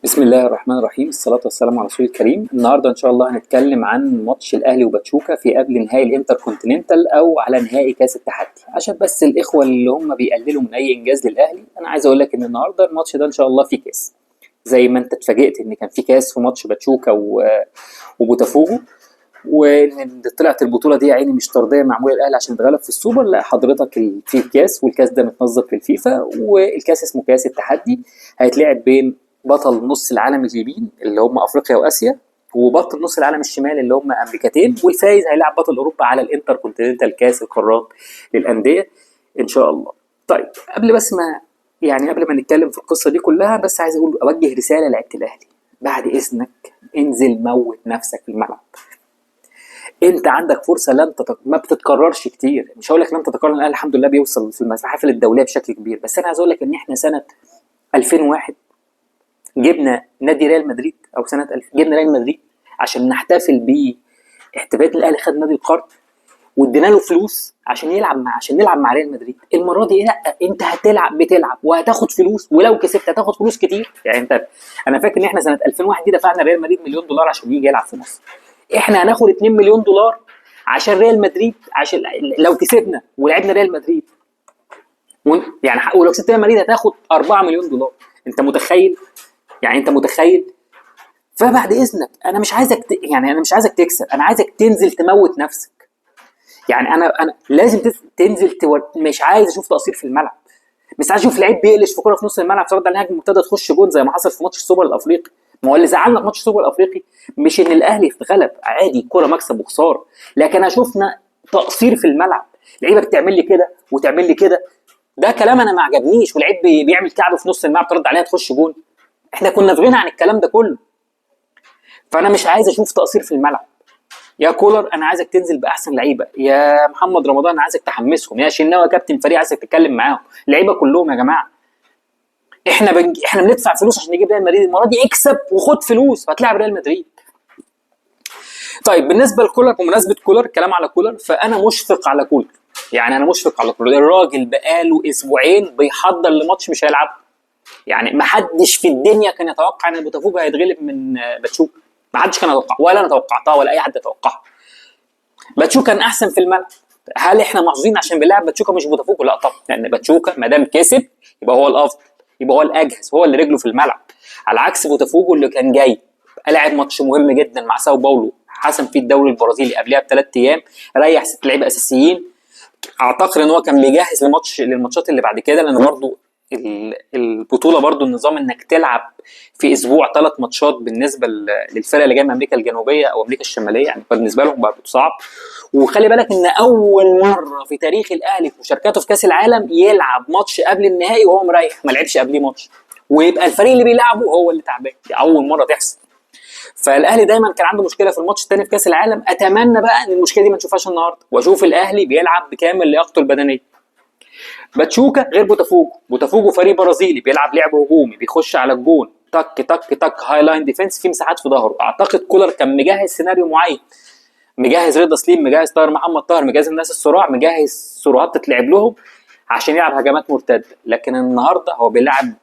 بسم الله الرحمن الرحيم، الصلاة والسلام على رسول الكريم. النهارده إن شاء الله هنتكلم عن ماتش الأهلي وباتشوكا في قبل نهائي الانتر كونتيننتال أو على نهائي كأس التحدي. عشان بس الإخوة اللي هم بيقللوا من أي إنجاز للأهلي، أنا عايز أقول لك إن النهارده الماتش ده إن شاء الله فيه كاس. زي ما أنت اتفاجئت إن كان فيه كاس في ماتش باتشوكا وبوتافوجو، وإن طلعت البطولة دي يا عيني مش طردية معمولة الأهلي عشان يتغلب في السوبر. لا حضرتك، في الكاس، والكاس ده متنظم في الفيفا، والكاس اسمه كاس التحدي. هيتلعب بين بطل نص العالم اليمين اللي هم افريقيا واسيا، وبطل نص العالم الشمال اللي هم امريكتين، والفايز هيلعب بطل اوروبا على الانتر كونتيننتال كاس القارات للانديه ان شاء الله. طيب قبل ما نتكلم في القصه دي كلها، بس عايز اوجه رساله لعيبه الاهلي: بعد اذنك انزل موت نفسك في الملعب. انت عندك فرصه ما بتتكررش كتير. مش هقول لك لن تتكرر، الاهلي الحمد لله بيوصل في المحافل الدوليه بشكل كبير، بس انا عايز اقول لك ان احنا سنه 2001 جبنا نادي ريال مدريد، او سنه 2000 جبنا ريال مدريد عشان نحتفل باحتفالات الاهلي. خد نادي القرن وادينا له فلوس عشان نلعب مع ريال مدريد. المره دي لا، انت بتلعب وهتاخد فلوس، ولو كسبت هتاخد فلوس كتير. يعني انا فاكر ان احنا سنه 2001 دي دفعنا ريال مدريد مليون دولار عشان يجي يلعب في مصر. احنا هناخد 2 مليون دولار عشان ريال مدريد، عشان لو كسبنا ولعبنا ريال مدريد. يعني ولو كسبت ريال مدريد هتاخد 4 مليون دولار. انت متخيل؟ انت متخيل؟ فبعد اذنك انا مش عايزك تكسب، انا عايزك تنزل تموت نفسك. انا لازم تنزل مش عايز اشوف تقصير في الملعب. مش عايز اشوف لعيب بيقلش في كوره في نص الملعب ترد على الهجمه مبتدى تخش جون زي ما حصل في ماتش السوبر الافريقي. ما هو اللي زعلنا في ماتش السوبر الافريقي مش ان الاهلي اتغلب، عادي، الكوره مكسب وخساره، لكن شفنا تقصير في الملعب. لعيبه بتعمل لي كده وتعمل لي كده، ده كلام انا ما عجبنيش. ولعيب بيعمل كعب في نص الملعب ترد عليها تخش جون. احنا كنا في غنى عن الكلام ده كله. فانا مش عايز اشوف تقصير في الملعب. يا كولر انا عايزك تنزل باحسن لعيبه، يا محمد رمضان انا عايزك تحمسهم، يا شناوي كابتن فريق عايزك تتكلم معاهم، اللعيبه كلهم يا جماعه. احنا بندفع فلوس عشان نجيب ريال مدريد، المره دي اكسب وخد فلوس وهتلاعب ريال مدريد. طيب بالنسبه لكولر، بمناسبه كولر، الكلام على كولر، فانا مشفق على كولر. انا مشفق على كولر. الراجل بقاله اسبوعين بيحضر لماتش مش هيلعبه. ما حدش في الدنيا كان يتوقع ان بوتافوجو هيتغلب من باتشوكا. ما حدش كان يتوقع، ولا انا توقعتها ولا اي حد يتوقعها. باتشوكا كان احسن في الملعب. هل احنا محظوظين عشان بنلعب باتشوكا مش بوتافوجو؟ لا طبعا، لان باتشوكا ما دام كسب يبقى هو الافضل، يبقى هو الاجهز، هو اللي رجله في الملعب، على عكس بوتافوجو اللي كان جاي لعب ماتش مهم جدا مع ساو باولو، حسم فيه الدوري البرازيلي قبلها ب3 ايام، ريح 6 لعيبه اساسيين. اعتقد ان هو كان بيجهز للماتشات اللي بعد كده، لان برضه البطوله برضو النظام انك تلعب في اسبوع 3 ماتشات بالنسبه للفرق اللي جايه من امريكا الجنوبيه او امريكا الشماليه، بالنسبه لهم برضو صعب. وخلي بالك ان اول مره في تاريخ الاهلي في مشاركاته في كاس العالم يلعب ماتش قبل النهائي وهو مريح، ما لعبش قبليه ماتش، ويبقى الفريق اللي بيلعبه هو اللي تعبان. دي اول مره تحصل. فالاهلي دايما كان عنده مشكله في الماتش الثاني في كاس العالم. اتمنى بقى ان المشكله دي ما نشوفهاش النهارده، واشوف الاهلي بيلعب بكامل لياقته البدنيه. باتشوكا غير بوتافوجو فريق برازيلي بيلعب لعب هجومي، بيخش على الجون تك تك تك، هاي لاين ديفense، في مساحات في ظهره. اعتقد كولر كان مجهز سيناريو معين، مجهز رضا سليم، مجهز طاهر محمد طاهر، مجهز الناس الصراع، مجهز سرعات تتلعب لهم عشان يلعب هجمات مرتده. لكن النهارده هو بيلعب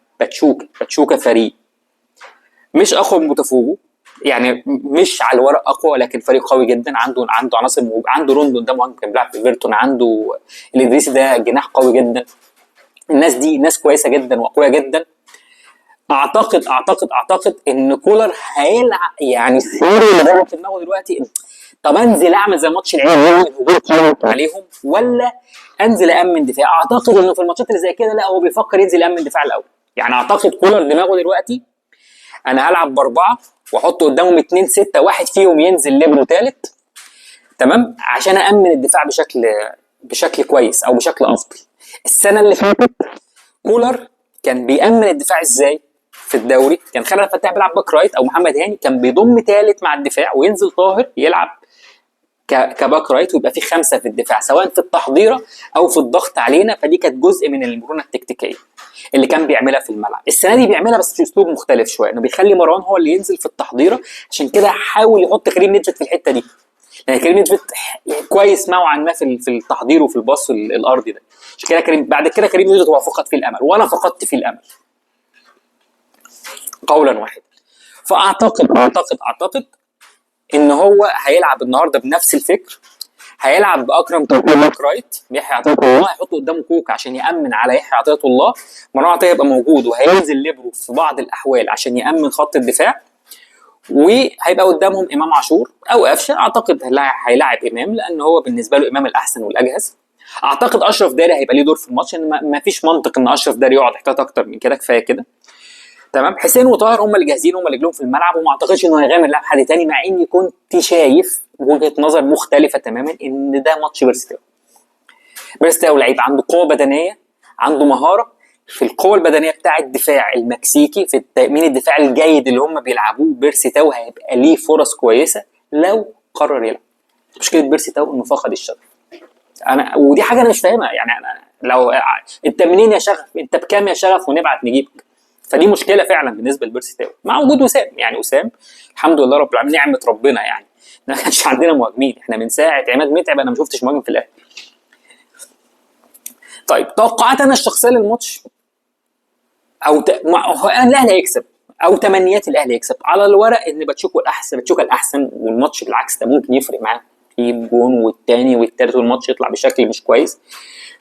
باتشوكا فريق مش اقوى من بوتافوجو، مش على الورق اقوى، لكن فريق قوي جدا، عنده عناصر، عنده روندون ده مهاجم كان بيلعب في ايفرتون، عنده الادريسي ده جناح قوي جدا. الناس دي ناس كويسه جدا واقوياء جدا. اعتقد ان كولر هيلعب السيناريو اللي جوه في دماغه دلوقتي: طب انزل اعمل زي ماتش العيال عليهم، ولا انزل امن دفاع؟ اعتقد انه في الماتشات اللي زي كده لا، هو بيفكر ينزل امن دفاع الاول. اعتقد كولر دماغه دلوقتي: انا هلعب ب4 واحط قدامهم 2-6، واحد فيهم ينزل ليبرو ثالث، تمام، عشان امن الدفاع بشكل كويس او بشكل افضل. السنه اللي فاتت كولر كان بيأمن الدفاع ازاي في الدوري؟ كان خالد فتاح بيلعب باك رايت، او محمد هاني كان بيضم ثالث مع الدفاع، وينزل طاهر يلعب كباك رايت، ويبقى في 5 في الدفاع، سواء في التحضيره او في الضغط علينا. فدي كانت جزء من المرونه التكتيكيه اللي كان بيعملها في الملعب. السنه دي بيعملها بس في اسلوب مختلف شويه، انه بيخلي مروان هو اللي ينزل في التحضيره. عشان كده حاول يحط كريم نيدفيد في الحته دي، لان كريم نيدفيد كويس نوعا ما في التحضير وفي الباص الارضي ده. عشان كده بعد كده كريم نيدفيد هو فقد فيه الامل، وانا فقدت فيه الامل قولا واحدا. فاعتقد ان هو هيلعب النهارده بنفس الفكر. هيلعب باكرم توفيق باك رايت، يحيى عطيه الله هيحط قدامه كوكا عشان يامن على يحيى عطيه الله، مروان عطيه يبقى موجود وهينزل ليبرو في بعض الاحوال عشان يامن خط الدفاع، وهيبقى قدامهم امام عاشور او قفشه. اعتقد هيلاعب امام لان هو بالنسبه له امام الاحسن والاجهز. اعتقد اشرف داري هيبقى ليه دور في الماتش، ان ما فيش منطق ان اشرف داري يقعد احتياط اكتر من كده، كفايه كده. تمام. حسين وطاهر هم اللي جاهزين، هم اللي رجلهم في الملعب، وما اعتقدش انه هيغامر لاعب حد تاني، مع اني كنت شايف وجهه نظر مختلفه تماما ان ده ماتش بيرستاو. بيرستاو لعيب عنده قوه بدنيه، عنده مهاره في القوه البدنيه بتاع الدفاع المكسيكي، في التامين الدفاع الجيد اللي هم بيلعبوه. بيرستاو هيبقى ليه فرص كويسه لو قرر يلعب. مشكله بيرستاو انه فقد الشغف. ودي حاجه انا مش فاهمها، يعني انا لو انت منين يا شغف، انت بكام يا شغف ونبعت نجيبك. فدي مشكله فعلا بالنسبه لبيرسي تاو، مع وجود وسام. يعني وسام الحمد لله رب العالمين، نعمه ربنا يعني ما كانش عندنا مهاجمين. احنا من ساعه عماد متعب انا ما شفتش مهاجم في الاهلي. طيب توقعات انا الشخصيه للماتش، هو الاهلي هيكسب، او تمنيات الاهلي يكسب. على الورق ان باتشوكا الاحسن، والماتش بالعكس ده ممكن يفرق معاه، يجيب جون والتاني والتالت والماتش يطلع بشكل مش كويس.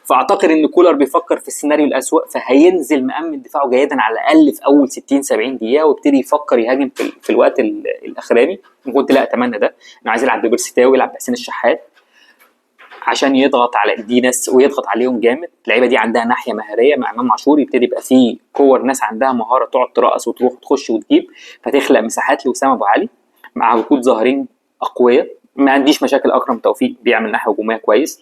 فاعتقد ان كولر بيفكر في السيناريو الاسوأ، فهينزل مأمن دفاعه جيدا على الاقل في اول 60 70 دقيقه، ويبتدي يفكر يهاجم في الوقت الاخراني. كنت لا اتمنى ده، انا عايز يلعب ببرسيتاوي ويلعب بحسين الشحات عشان يضغط على دي ناس ويضغط عليهم جامد. اللعيبه دي عندها ناحيه مهاريه مع امام عاشور، يبتدي يبقى فيه كور ناس عندها مهاره تقعد ترقص وتروح وتخش وتجيب، فتخلق مساحات لوسام ابو علي مع وجود ظاهرين اقوياء. ما عنديش مشاكل اكرم توفيق بيعمل ناحيه هجوميه كويس،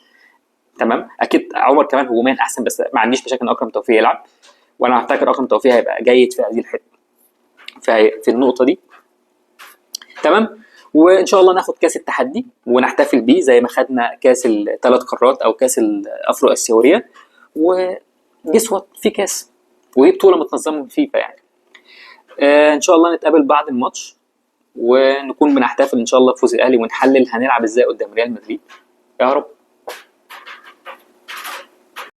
تمام. اكيد عمر كمان هجوميا احسن، بس ما عنديش مشاكل ان اكرم توفيق يلعب، وانا اعتقد اكرم توفيق هيبقى جيد في هذه الحته، في النقطه دي، تمام. وان شاء الله ناخد كاس التحدي ونحتفل بيه زي ما خدنا كاس الثلاث قارات او كاس الافرو اسيويه. وجسوة في كاس، ودي بطوله متنظمه من فيفا يعني. ان شاء الله نتقابل بعد الماتش ونكون بنحتفل ان شاء الله بفوز الاهلي، ونحلل هنلعب ازاي قدام ريال مدريد. يا رب.